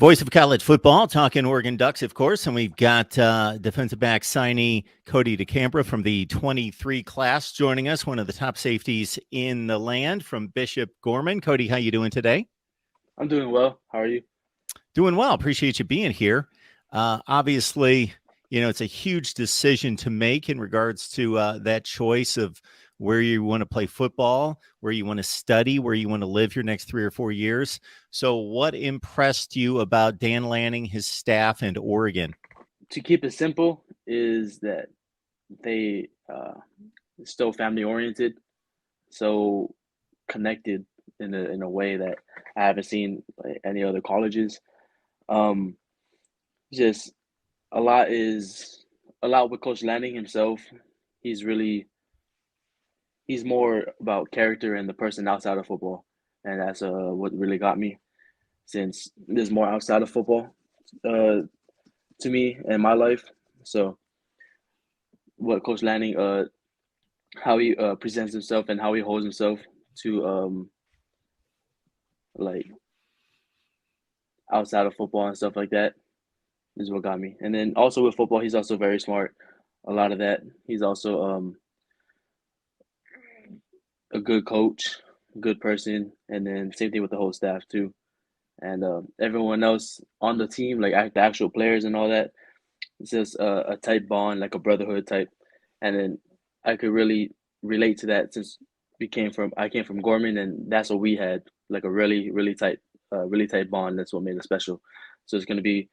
Voice of college football, talking Oregon Ducks, of course, and we've got defensive back signee Kodi Decambra from the 23 class joining us, one of the top safeties in the land from Bishop Gorman. Kodi, how you doing today? I'm doing well. How are you? Doing well. Appreciate you being here. Obviously, it's a huge decision to make in regards to that choice of where you want to play football, where you want to study, where you want to live your next 3 or 4 years. So what impressed you about Dan Lanning, his staff, and Oregon? To keep it simple, is that they still family oriented, so connected in a way that I haven't seen any other colleges. Um, just a lot with Coach Lanning himself. He's really he's more about character and the person outside of football, and that's what really got me. Since there's more outside of football uh, to me and my life, so what Coach Lanning how he presents himself and how he holds himself to like outside of football and stuff like that is what got me. And then also with football, he's also very smart. A lot of that. He's also a good coach, good person, and then same thing with the whole staff too. And everyone else on the team, like the actual players and all that, it's just a tight bond, like a brotherhood type. And then I could really relate to that since I came from Gorman, and that's what we had, like a really tight bond. That's what made it special. So it's gonna be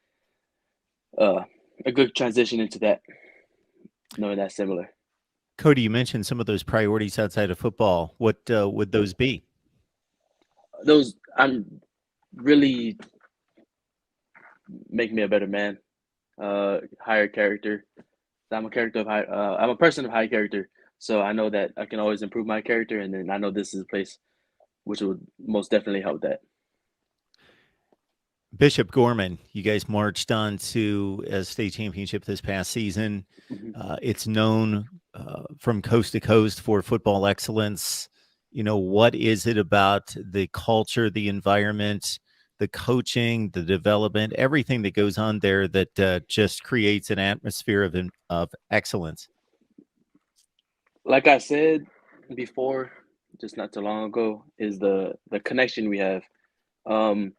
uh, a good transition into that, knowing that's similar. Kodi, you mentioned some of those priorities outside of football. What would those be? Those I'm really make me a better man, higher character. I'm a person of high character, so I know that I can always improve my character, and then I know this is a place which would most definitely help that. Bishop Gorman, you guys marched on to a state championship this past season. Mhm. It's known from coast to coast for football excellence. What is it about the culture, the environment, the coaching, the development, everything that goes on there that just creates an atmosphere of excellence? Like I said before, just not too long ago, is the connection we have. Um,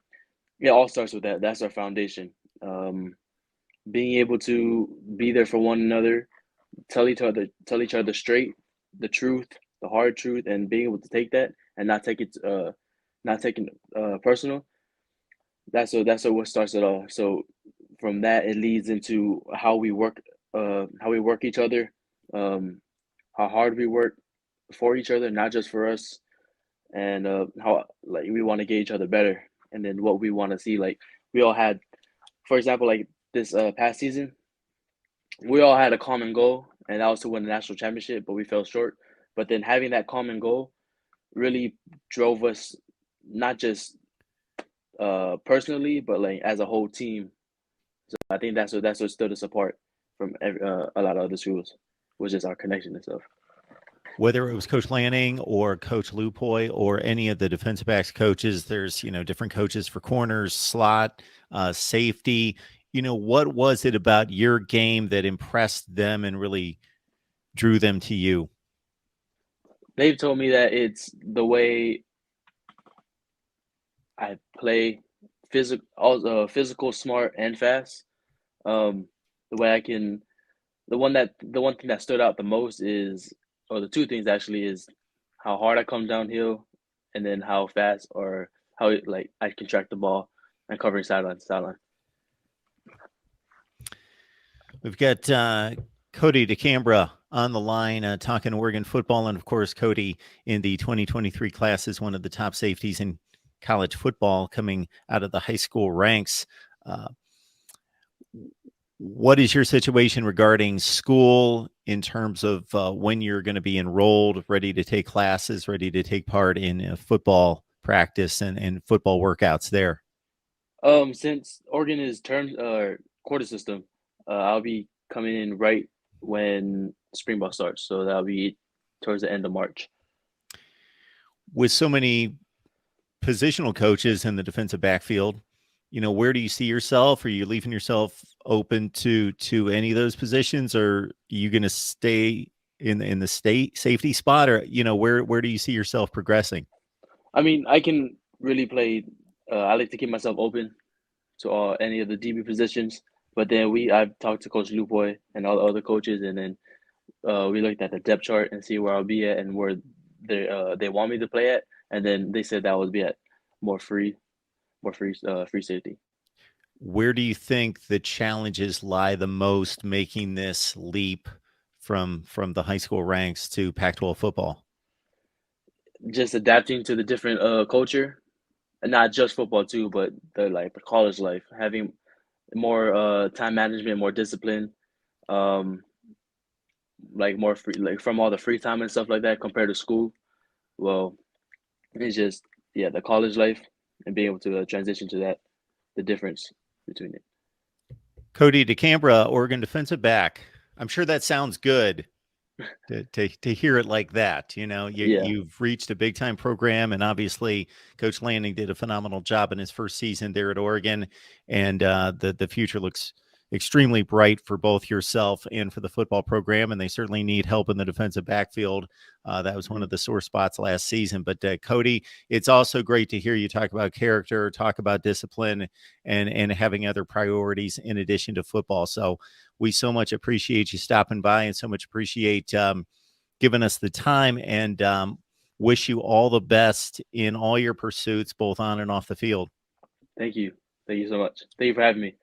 it all starts with that. That's our foundation. Being able to be there for one another, tell each other straight the truth, the hard truth, and being able to take that and not taking personal. What starts it all. So from that, it leads into how we work each other, um, how hard we work for each other, not just for us, and how like we want to get each other better, and then what we want to see. Like we all had, for example, like this past season, we all had a common goal, and that was to win the national championship, but we fell short. But then having that common goal really drove us, not just personally, but like as a whole team. So I think that's what stood us apart from a lot of other schools, was just our connection and stuff. Whether it was Coach Lanning or Coach Lupoy or any of the defensive backs coaches, there's different coaches for corners, slot, safety. What was it about your game that impressed them and really drew them to you? They've told me that it's the way I play, physical, smart, and fast. The way I can, the one thing that stood out the most is, or the two things actually, is how hard I come downhill, and then how fast or how like I can track the ball and covering sideline to sideline. We've got Kodi Decambra on the line talking Oregon football. And of course, Kodi in the 2023 class is one of the top safeties in college football coming out of the high school ranks. Uh, what is your situation regarding school in terms of when you're going to be enrolled, ready to take classes, ready to take part in football practice and football workouts there? Since Oregon is term quarter system, I'll be coming in right when spring ball starts, so that'll be towards the end of March. With so many positional coaches in the defensive backfield, where do you see yourself? Are you leaving yourself open to any of those positions, or are you going to stay in the state safety spot, or where do you see yourself progressing? I mean, I can really play. I like to keep myself open to any of the DB positions. But then I've talked to Coach Lupoy and all the other coaches, and then we looked at the depth chart and see where I'll be at and where they want me to play at, and then they said that would be at more free, free safety. Where do you think the challenges lie the most making this leap from the high school ranks to Pac-12 football? Just adapting to the different culture, and not just football too, but the college life, having more time management, more discipline, um, like more free, like from all the free time and stuff like that compared to school. Well, it's just yeah, the college life and being able to transition to that, the difference between it. Kodi Decambra, Oregon defensive back. I'm sure that sounds good to hear it like that. Yeah, You've reached a big time program, and obviously Coach Lanning did a phenomenal job in his first season there at Oregon, and the future looks extremely bright for both yourself and for the football program, and they certainly need help in the defensive backfield. That was one hmm of the sore spots last season. But Kodi, it's also great to hear you talk about character, talk about discipline, and having other priorities in addition to football. So we so much appreciate you stopping by, and so much appreciate giving us the time, and wish you all the best in all your pursuits, both on and off the field. thank you so much. Thank you for having me.